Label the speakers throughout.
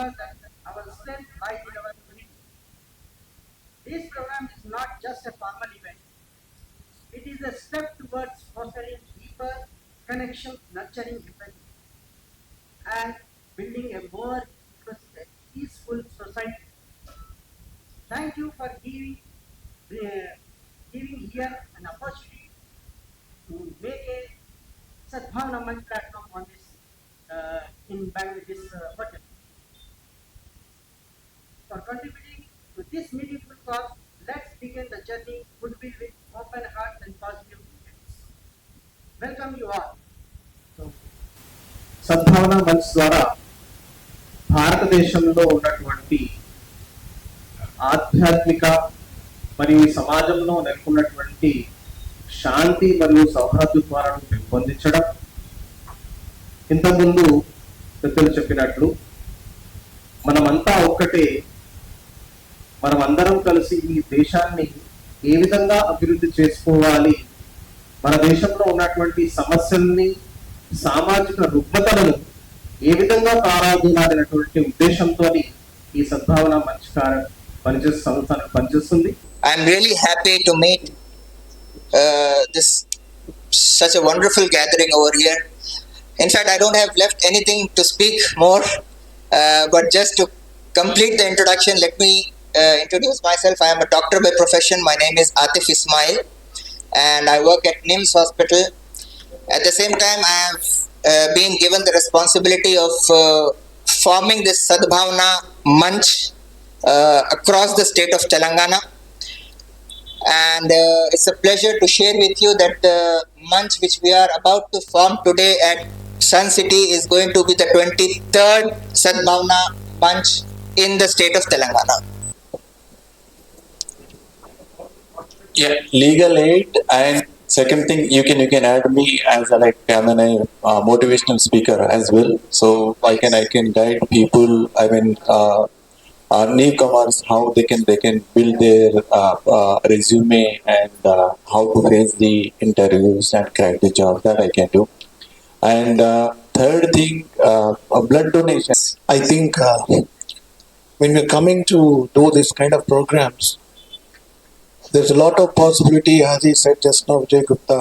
Speaker 1: remember that our strength lies in our unity. This program is not just a formal event. It is a step towards fostering deeper connections, nurturing empathy, and building a more inclusive, peaceful society. Thank you for giving here an opportunity to make a Sadbhavana Manch platform on this in Bangladesh hotel. For contributing to this meaningful cause, let's begin the journey goodwill with open hearts and positive intents. Welcome you all.
Speaker 2: సద్భావన మంచ్ ద్వారా భారతదేశంలో ఉన్నటువంటి ఆధ్యాత్మిక మరియు సమాజంలో నెలకొన్నటువంటి శాంతి మరియు సౌహార్దత్వాలను పెంపొందించడం, ఇంతకుముందు పెద్దలు చెప్పినట్లు మనమంతా ఒక్కటే, మనమందరం కలిసి ఈ దేశాన్ని ఏ విధంగా అభివృద్ధి చేసుకోవాలి, మన దేశంలో ఉన్నటువంటి సమస్యల్ని, సామాజిక రుగ్మతలను ఏ విధంగా పారాదూనాలనేటువంటి ఉద్దేశంతో ఈ సద్భావన మంచ్ సంస్థ పనిచేస్తుంది.
Speaker 3: I'm really happy to meet this such a wonderful gathering over here. In fact, I don't have left anything to speak more, but just to complete the introduction, let me introduce myself. I am a doctor by profession. My name is Atif Ismail, and I work at NIMS Hospital. At the same time, I have been given the responsibility of forming this Sadbhavana Manch across the state of Telangana. And it's a pleasure to share with you that the Manch which we are about to form today at Sun City is going to be the 23rd Sadbhavana Manch in the state of Telangana.
Speaker 4: Yeah, legal aid, and second thing, you can add me as I'm a motivational speaker as well. So I can guide people. I mean, newcomers how they can build their resume and how to face the interviews and crack the job. That I can do. And third thing, blood donation. I think when we're coming to do this kind of programs, there's a lot of possibility, as he said just now, Vijay Gupta.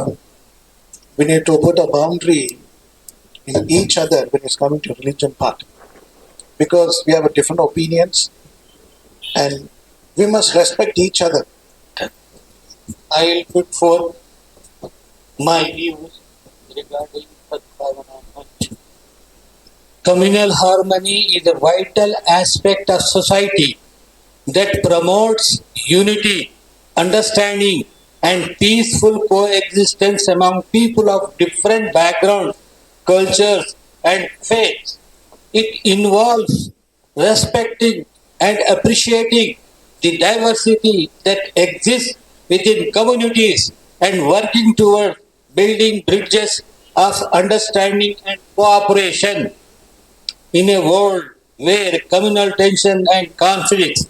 Speaker 4: We need to put a boundary in each other when it's coming to religion part, because we have different opinions and we must respect each other. I'll put forth my views regarding Sadbhavana Manch. Communal harmony is a vital aspect of society that promotes unity, understanding and peaceful coexistence among people of different backgrounds, cultures and faiths. It involves respecting and appreciating the diversity that exists within communities and working towards building bridges of understanding and cooperation. In a world where communal tension and conflicts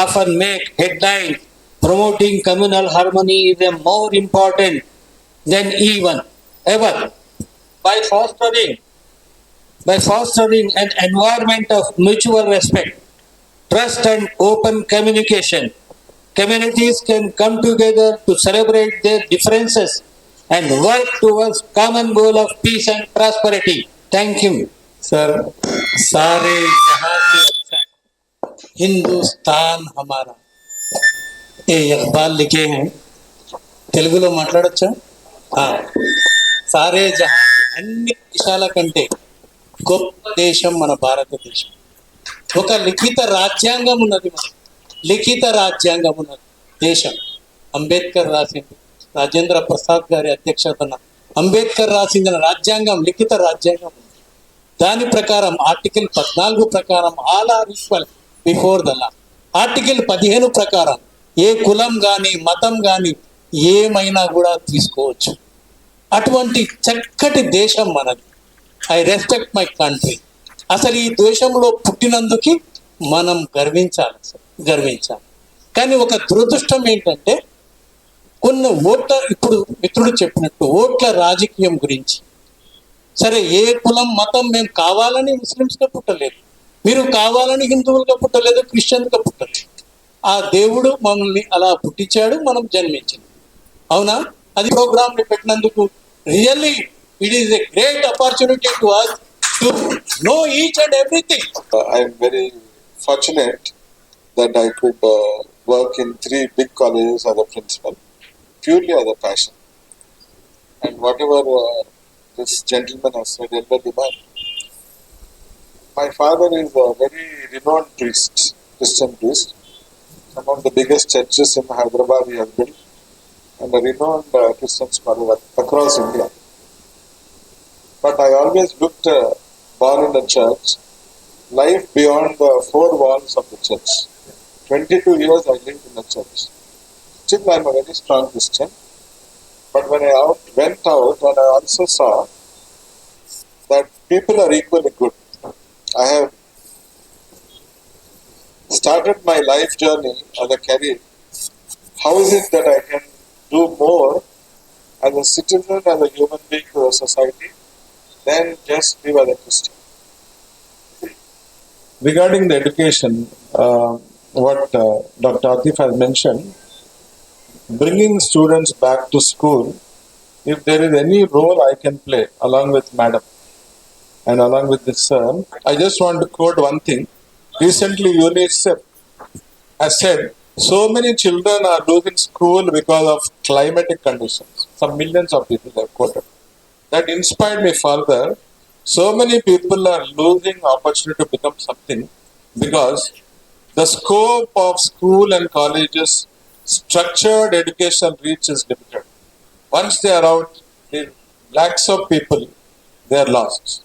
Speaker 4: often make headlines, promoting communal harmony is more important than ever. By fostering an environment of mutual respect, trust and open communication, communities can come together to celebrate their differences and work towards common goal of peace and prosperity. Thank you. Sir, सारे जहां से अच्छा हिंदुस्तान हमारा ఏ ఇక్బాల్ లిఖే हैं తెలుగులో మాట్లాడొచ్చా? సారే జహాన్ అన్ని దేశాల కంటే గొప్ప దేశం మన భారతదేశం. ఒక లిఖిత రాజ్యాంగం ఉన్నది, లిఖిత రాజ్యాంగం ఉన్నది దేశం. అంబేద్కర్ రాసింది, రాజేంద్ర ప్రసాద్ గారి అధ్యక్షతన అంబేద్కర్ రాసిన రాజ్యాంగం, లిఖిత రాజ్యాంగం. దాని ప్రకారం ఆర్టికల్ 14 ప్రకారం all are equal before the law. Article 15 ప్రకారం ఏ కులం కానీ మతం కానీ ఏమైనా కూడా తీసుకోవచ్చు. అటువంటి చక్కటి దేశం మనది. I respect my country. అసలు ఈ దేశంలో పుట్టినందుకు మనం గర్వించాలి. కానీ ఒక దురదృష్టం ఏంటంటే కొన్ని ఓట్ల, ఇప్పుడు మిత్రుడు చెప్పినట్టు ఓట్ల రాజకీయం గురించి, సరే ఏ కులం మతం మేము కావాలని ముస్లిమ్స్గా పుట్టలేదు,
Speaker 5: మీరు కావాలని హిందువులుగా పుట్టలేదు, క్రిస్టియన్గా పుట్టలేదు. ఆ దేవుడు మమ్మల్ని అలా పుట్టించాడు, మనం జన్మించాం. అవునా? అది ప్రోగ్రామ్ పెట్టినందుకు really it is a great opportunity to us to know each and everything.
Speaker 6: I am very fortunate that I could work in 3 big colleges as a principal, purely as a passion. And whatever this gentleman has said, elderly man, my father is a very renowned priest, Christian priest. Among the biggest churches in Hyderabad he has built, and a renowned Christian scholar across India. But I always looked born in the church, life beyond the 4 walls of the church. 22 years I lived in the church. Still I am a very strong Christian. But when I went out, and I also saw that people are equally good. I have started my life journey as a career. How is it that I can do more as a citizen, as a human being to the society, than just live as a Christian?
Speaker 4: Regarding the education, what Dr. Atif has mentioned, bringing students back to school, if there is any role I can play along with Madam and along with this sir, I just want to quote one thing. Recently, UNICEF has said so many children are losing school because of climatic conditions. Some millions of people have quoted. That inspired me further. So many people are losing opportunity to become something because the scope of school and colleges, structured education reach is limited. Once they are out, the lakhs of people, they are lost.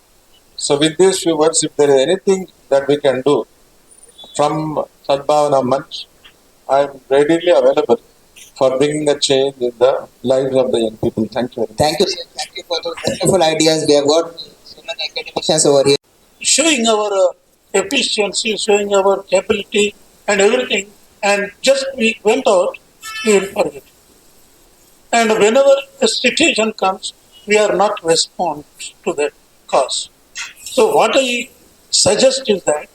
Speaker 4: So with these few words, if there is anything that we can do from Sadbhavana Manch, I am readily available for bringing a change in the lives of the young people. Thank you very much.
Speaker 3: Thank you, sir. Thank you for those wonderful ideas. We have got so many academicians over here.
Speaker 5: Showing our efficiency, showing our ability and everything, and just we went out, we will forget. And whenever a situation comes, we are not respond to that cause. So what I suggest is that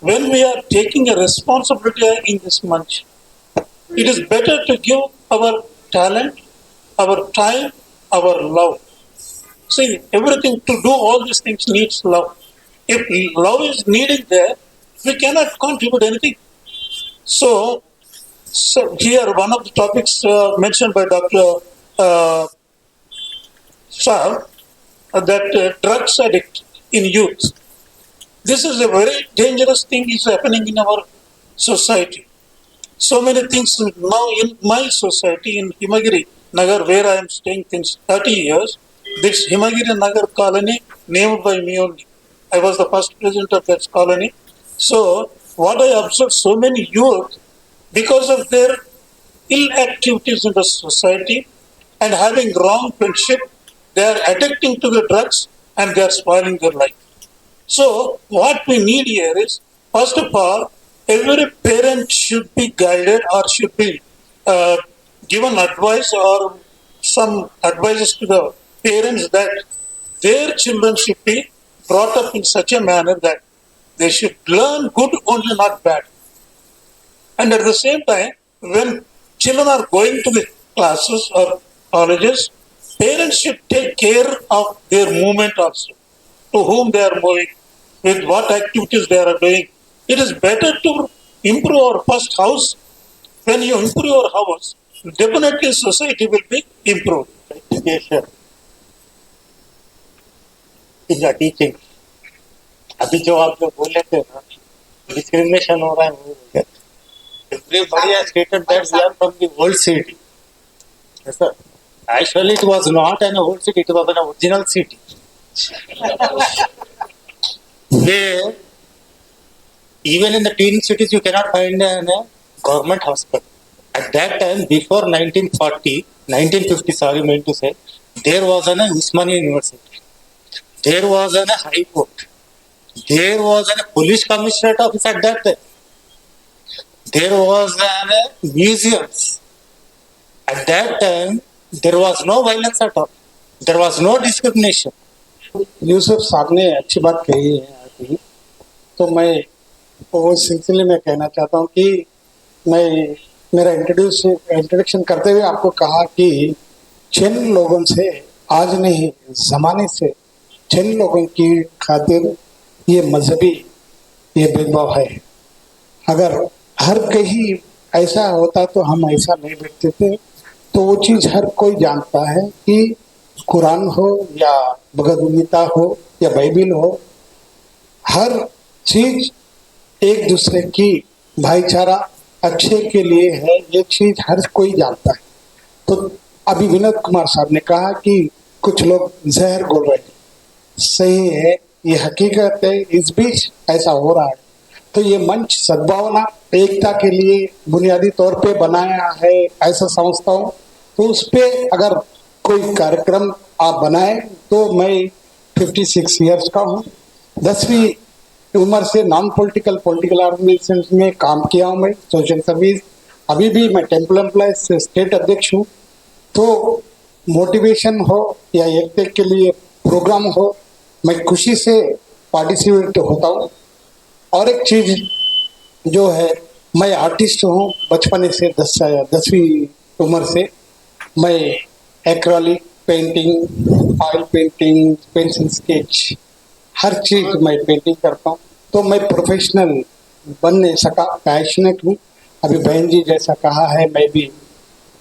Speaker 5: when we are taking a responsibility in this month, it is better to give our talent, our time, our love. See, everything to do all these things needs love. If love is needed there, we cannot contribute anything. So here one of the topics mentioned by Dr. Shah, that drugs addict in youth. This is a very dangerous thing is happening in our society. So many things now in my society in Himagiri Nagar, where I am staying since 30 years, this Himagiri Nagar colony named by me only. I was the first president of that colony. So what I observed, so many youth, because of their ill activities in the society and having wrong friendship, they are addicting to the drugs and they are spoiling their life. So what we need here is, first of all, every parent should be guided or should be given advice or some advices to the parents that their children should be brought up in such a manner that they should learn good only, not bad. And at the same time, when children are going to the classes or colleges, parents should take care of their movement also, to whom they are moving, with what activities they are doing. It is better to improve our first house. When you improve your house, definitely society will be improved.
Speaker 7: Education is a teaching. अभी जो आप लोग बोले थे ना, discrimination हो रहा है, everybody has stated that we are from the old city. Yes, sir. Actually, it was not an old city; it was an original city. Where even in the teen cities you cannot find a government hospital. At that time, before 1950, sorry, I meant to say, there was an Usmania University. There was an High Court. There was a police commissionerate office at that time. There was an museums. At that time, there was no violence at all. There was no discrimination.
Speaker 8: Yusuf साहब ने अच्छी बात कही है अभी
Speaker 5: तो मैं वो सिलसिले में कहना चाहता हूँ कि मैं मेरा इंट्रोडक्शन करते हुए आपको कहा कि जिन लोगों से आज नहीं जमाने से जिन लोगों की खातिर ये मजहबी ये भेदभाव है, अगर हर कहीं ऐसा होता तो हम ऐसा नहीं बैठते थे। तो वो चीज़ हर कोई जानता है कि कुरान हो या भगवद गीता हो या बाइबिल हो, हर चीज एक दूसरे की भाईचारा अच्छे के लिए है, ये चीज हर कोई जानता है। तो अभी विनोद कुमार साहब ने कहा कि कुछ लोग जहर घोल रहे हैं, सही है, ये हकीकत है, इस बीच ऐसा हो रहा है। तो ये मंच सद्भावना एकता के लिए बुनियादी तौर पे बनाया है, ऐसा समझता हूँ। तो उस पे अगर कोई कार्यक्रम आप बनाए तो मैं 56 इयर्स का हूँ, 10वीं उम्र से नॉन पॉलिटिकल ऑर्गेनाइजेशन में काम किया हूँ, मैं सोशल सर्विस, अभी भी मैं टेम्पल एम्प्लॉयज से स्टेट अध्यक्ष हूँ। तो मोटिवेशन हो या एकता के लिए प्रोग्राम हो, मैं खुशी से पार्टिसिपेट होता हूँ। और एक चीज जो है, मैं आर्टिस्ट हूँ बचपन से, 10वीं उम्र से मैं acrylic painting, oil painting, pencil sketch, हर चीज मैं पेंटिंग करता हूँ। तो मैं प्रोफेशनल बन नहीं सका, पैशनेट हूँ। अभी बहन जी जैसा कहा है, मैं भी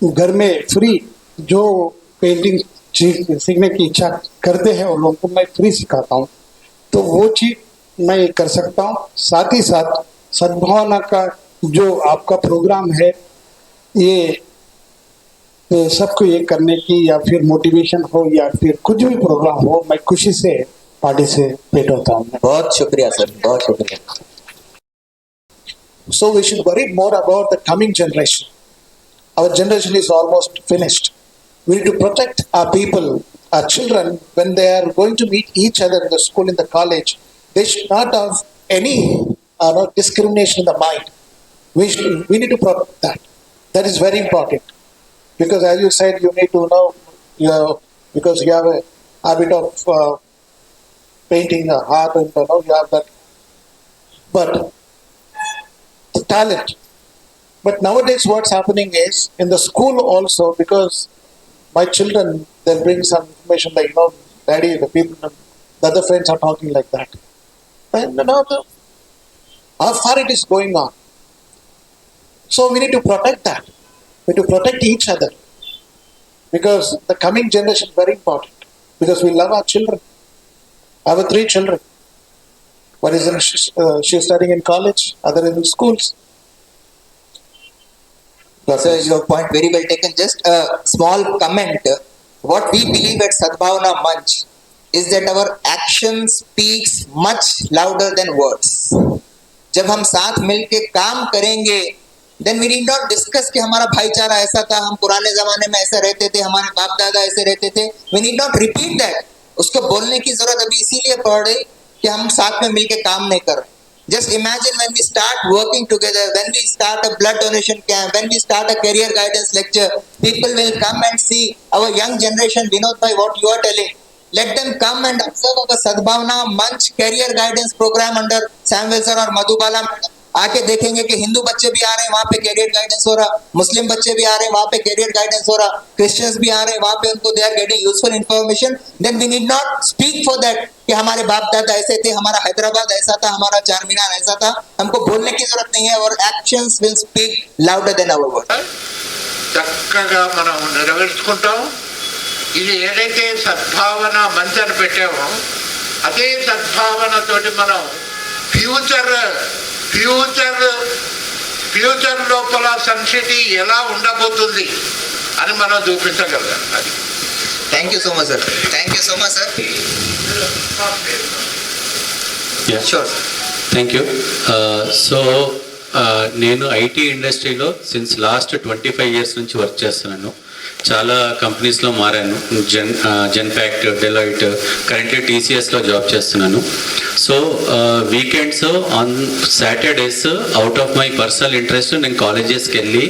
Speaker 5: घर में फ्री जो पेंटिंग सीखने की इच्छा करते हैं उन लोगों को मैं फ्री सिखाता हूँ। तो वो चीज मैं कर सकता हूँ। साथ ही साथ सद्भावना का जो आपका प्रोग्राम है, ये सबको ये करने की या फिर मोटिवेशन हो या फिर कुछ भी प्रोग्राम हो, मैं खुशी से पार्टिसिपेट होता हूँ।
Speaker 3: बहुत शुक्रिया सर, बहुत शुक्रिया।
Speaker 8: So we should worry more about the coming generation. Our generation is almost finished. We need to protect our people, our children, when they are going to meet each other in the school, in the college. They should not have any discrimination in the mind. We need to protect that. That is very important. Because as you said, you need to know, because you have a habit of painting a heart, and you have that. But the talent. But nowadays what's happening is, in the school also, because my children, they'll bring some information like, daddy, the people, the other friends are talking like that. And how far it is going on. So we need to protect that. We need to protect each other. Because the coming generation is very important. Because we love our children. I have 3 children. One is she's studying in college, other is in schools.
Speaker 3: Sir, your point very well taken. Just a small comment. What we believe at Sadbhavana Manch is that our action speaks much louder than words. जब हम साथ मिलके काम करेंगे, then we need not discuss कि हमारा भाईचारा ऐसा था, हम पुराने जमाने में ऐसे रहते थे, हमारे बाप दादा ऐसे रहते थे. We need not repeat that. उसको बोलने की जरूरत अभी इसीलिए पड़ रही कि हम साथ में मिलके काम नहीं कर रहे. Just imagine when we start working together, when we start a blood donation camp, when we start a career guidance lecture, people will come and see our young generation. Vinod bhai, what you are telling, let them come and observe our Sadbhavana Manch career guidance program under Samuel sir और Madhubala madam. आके देखेंगे कि हिंदू बच्चे भी आ रहे हैं, वहाँ पे कैरियर गाइडेंस हो रहा, मुस्लिम बच्चे भी आ रहे हैं, वहाँ पे कैरियर गाइडेंस हो रहा, क्रिश्चियंस भी आ रहे हैं, वहाँ पे उनको they are getting useful information. Then we need not speak for that कि हमारे बाप दादा ऐसे थे, हमारा हैदराबाद ऐसा था, हमारा चार मीनार ऐसा था. हमको बोलने की जरूरत नहीं है, और actions will speak louder than our words.
Speaker 9: చక్కగా మనం నెరవేర్చుకుంటాం. ఇది ఏదైతే సద్భావన మంచని పెట్టామో అదే సద్భావనతోటి మనం ఫ్యూచర్ లోపల సన్సిటీ ఎలా ఉండబోతుంది అని మనం చూపించగలం. అది
Speaker 3: thank you so much sir, thank you so much sir. Sure,
Speaker 10: thank you. So నేను ఐటీ ఇండస్ట్రీలో సిన్స్ లాస్ట్ 25 years నుంచి వర్క్ చేస్తున్నాను. చాలా కంపెనీస్లో మారాను. జెన్పాక్ట్, డెలాయిట్, కరెంట్లీ టీసీఎస్లో జాబ్ చేస్తున్నాను. So weekends on Saturdays out of my personal interest నేను కాలేజెస్కి వెళ్ళి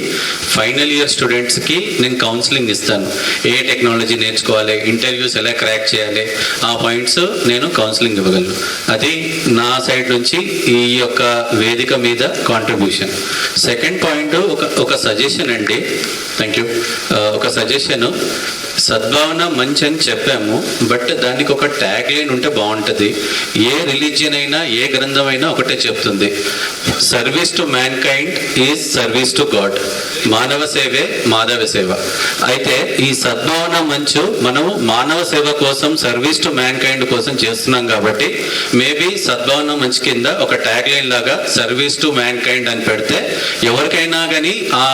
Speaker 10: ఫైనల్ ఇయర్ స్టూడెంట్స్కి నేను కౌన్సిలింగ్ ఇస్తాను. ఏ టెక్నాలజీ నేర్చుకోవాలి, ఇంటర్వ్యూస్ ఎలా క్రాక్ చేయాలి, ఆ పాయింట్స్ నేను కౌన్సిలింగ్ ఇవ్వగలను. అది నా సైడ్ నుంచి ఈ యొక్క వేదిక మీద కాంట్రిబ్యూషన్. సెకండ్ పాయింట్ ఒక సజెషన్ అండి. Thank you. ఒక సజెషన్, సద్భావన మంచి అని చెప్పాము, బట్ దానికి ఒక ట్యాగ్ లైన్ ఉంటే బాగుంటుంది. ఏ రిలీజియన్ అయినా ఏ గ్రంథం అయినా ఒకటే చెప్తుంది, service to man kind is service to God. మానవ సేవే మాధవ సేవ. అయితే ఈ సద్భావన మంచు మనము మానవ సేవ కోసం, సర్వీస్ టు మ్యాన్ కైండ్ కోసం చేస్తున్నాం కాబట్టి మేబీ సద్భావన మంచి కింద ఒక ట్యాగ్ లైన్ లాగా సర్వీస్ టు మ్యాన్ కైండ్ అని పెడితే ఎవరికైనా కానీ ఆ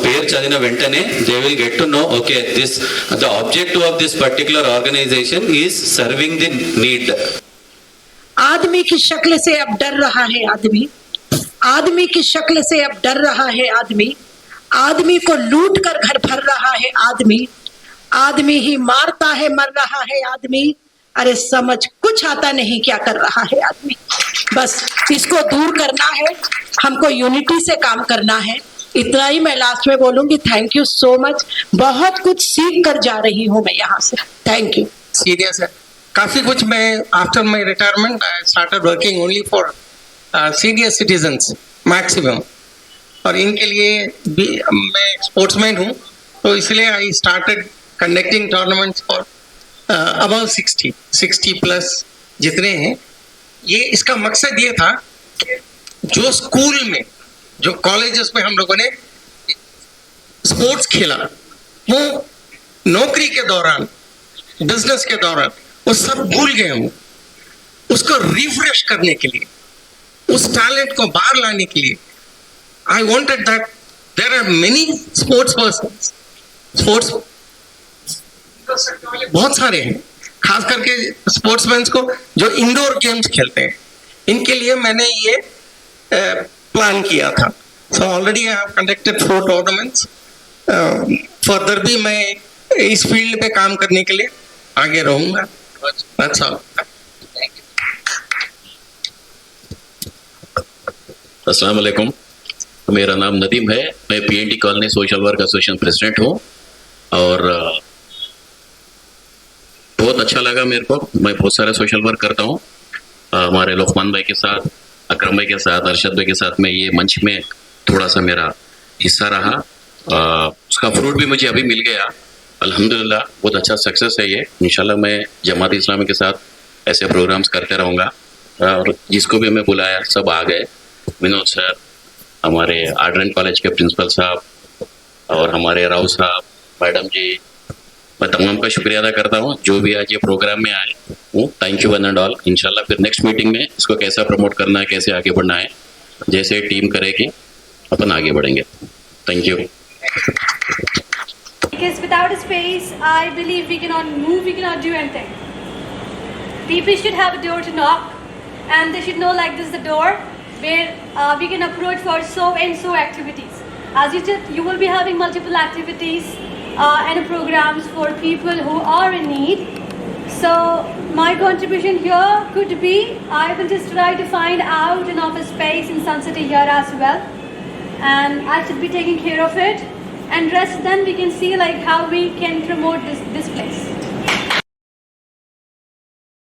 Speaker 10: పేరు చదివిన వెంటనే they will get to know, okay, this the objective of this particular organization is serving the need.
Speaker 11: आदमी की शक्ल से अब डर रहा है आदमी, आदमी की शक्ल से अब डर रहा है आदमी, आदमी को लूट कर घर भर रहा है आदमी, आदमी ही मारता है मर रहा है आदमी, अरे समझ कुछ आता नहीं क्या कर रहा है आदमी। बस इसको दूर करना है, हमको यूनिटी से काम करना है। इतना ही मैं लास्ट में बोलूंगी। Thank you so much. बहुत कुछ सीख कर जा रही हूँ मैं यहाँ से। Thank you.
Speaker 12: सीरियस है काफी कुछ। मैं after my retirement I started working only for senior citizens maximum, और इनके लिए भी मैं स्पोर्ट्समैन हूँ, तो इसलिए I started conducting tournaments for about 60 plus जितने हैं। ये इसका मकसद ये था कि जो स्कूल में, जो कॉलेजेस में हम लोगों ने स्पोर्ट्स खेला, वो नौकरी के दौरान, बिजनेस के दौरान वो सब भूल गए हूँ। उसको रिफ्रेश करने के लिए, उस टैलेंट को बाहर लाने के लिए I wanted that there are many sports persons, sports बहुत सारे हैं, खास करके स्पोर्ट्समैन को जो इंडोर गेम्स खेलते हैं, इनके लिए मैंने ये प्लान किया था। So already I have conducted 4 tournaments. Further भी मैं इस फील्ड पे काम करने के लिए आगे रहूंगा। That's all.
Speaker 13: अस्सलाम वालेकुम। मेरा नाम नदीम है, मैं PND colony social work association president हूँ, और बहुत अच्छा लगा मेरे को। मैं बहुत सारे सोशल वर्क करता हूँ, हमारे लोकमान भाई के साथ, अकरम भाई के साथ, अरशद भाई के साथ में ये मंच में थोड़ा सा मेरा हिस्सा रहा। उसका फ्रूट भी मुझे अभी मिल गया, अल्हम्दुलिल्लाह। बहुत अच्छा सक्सेस है ये। इंशाल्लाह मैं जमात इस्लामी के साथ ऐसे प्रोग्राम्स करते रहूँगा, और जिसको भी हमें बुलाया सब आ गए। विनोद सर, हमारे आर्डरन कॉलेज के प्रिंसिपल साहब, और हमारे राव साहब, मैडम जी, मैं तमाम का शुक्रिया अदा करता हूँ जो भी आज ये प्रोग्राम में आए हूँ। Thank you one and all. इंशाल्लाह फिर नेक्स्ट मीटिंग में इसको कैसा प्रमोट करना है, कैसे आगे बढ़ना है, जैसे टीम करेगी अपन आगे बढ़ेंगे। Thank you.
Speaker 14: Because without a space, I believe we cannot move, we cannot do anything. People should have a door to knock, and they should know like this is the door where we can approach for so and so activities. As you said, you will be having multiple activities and programs for people who are in need. So my contribution here could be, I will just try to find out an office space in Sun City here as well, and I should be taking care of it. And rest then we can see like how we can promote this place.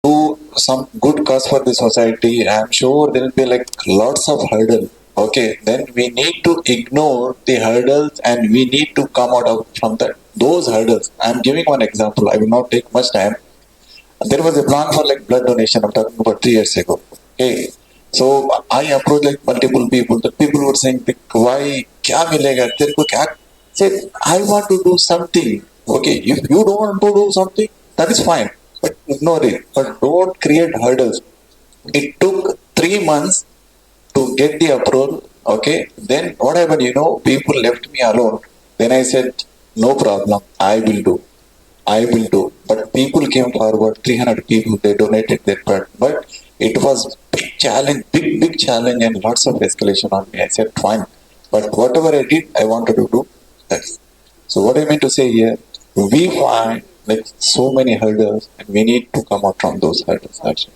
Speaker 4: Do some good cause for the society. I am sure there will be like lots of hurdles. Okay, then we need to ignore the hurdles and we need to come out of from those hurdles. I am giving one example. I will not take much time. There was a plan for like blood donation. I'm talking about 3 years ago. Okay, so I approached like multiple people. The people were saying, "Why? क्या मिलेगा? तेरे को क्या?" Said, I want to do something. Okay, if you don't want to do something, that is fine, but ignore it. But don't create hurdles. It took 3 months to get the approval. Okay, then what happened? People left me alone. Then I said, no problem, I will do. But people came forward, 300 people, they donated their blood. But it was big challenge, big challenge, and lots of escalation on me. I said, fine. But whatever I did, I wanted to do. So what I mean to say here, we find like so many hurdles, and we need to come out from those hurdles. Actually.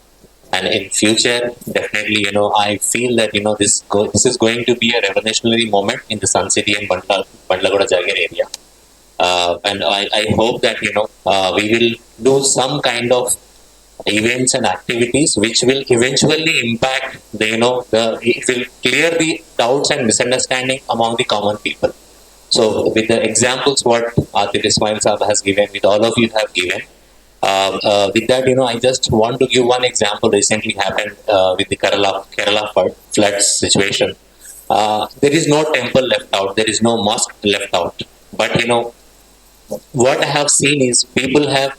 Speaker 15: And in future, definitely, I feel that this is going to be a revolutionary moment in the Sun City and Bandlagoda Jagar area. And I hope that we will do some kind of events and activities which will eventually impact it will clear the doubts and misunderstanding among the common people. So with the examples what Atif Ismail Saab has given, with all of you have given, with that, I just want to give one example recently happened with the Kerala flood situation. There is no temple left out, there is no mosque left out. But what I have seen is people have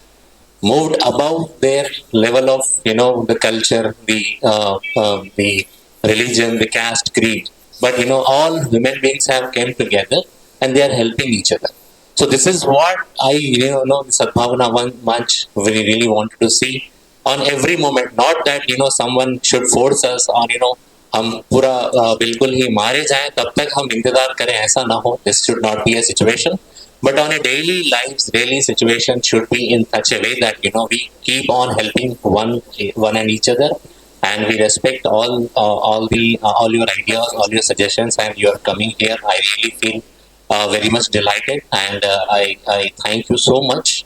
Speaker 15: moved above their level of the culture, the religion, the caste, creed. But all human beings have came together and they are helping each other. So this is what I the Sadbhavana Manch really wanted to see on every moment. Not that someone should force us on हम पूरा बिल्कुल ही मारे जाएं तब तक हम इंतजार करें, ऐसा ना हो. This should not be a situation. But on a daily situation should be in such a way that we keep on helping one and each other, and we respect all your ideas, all your suggestions, and you are coming here. I really feel very much delighted, and I thank you so much.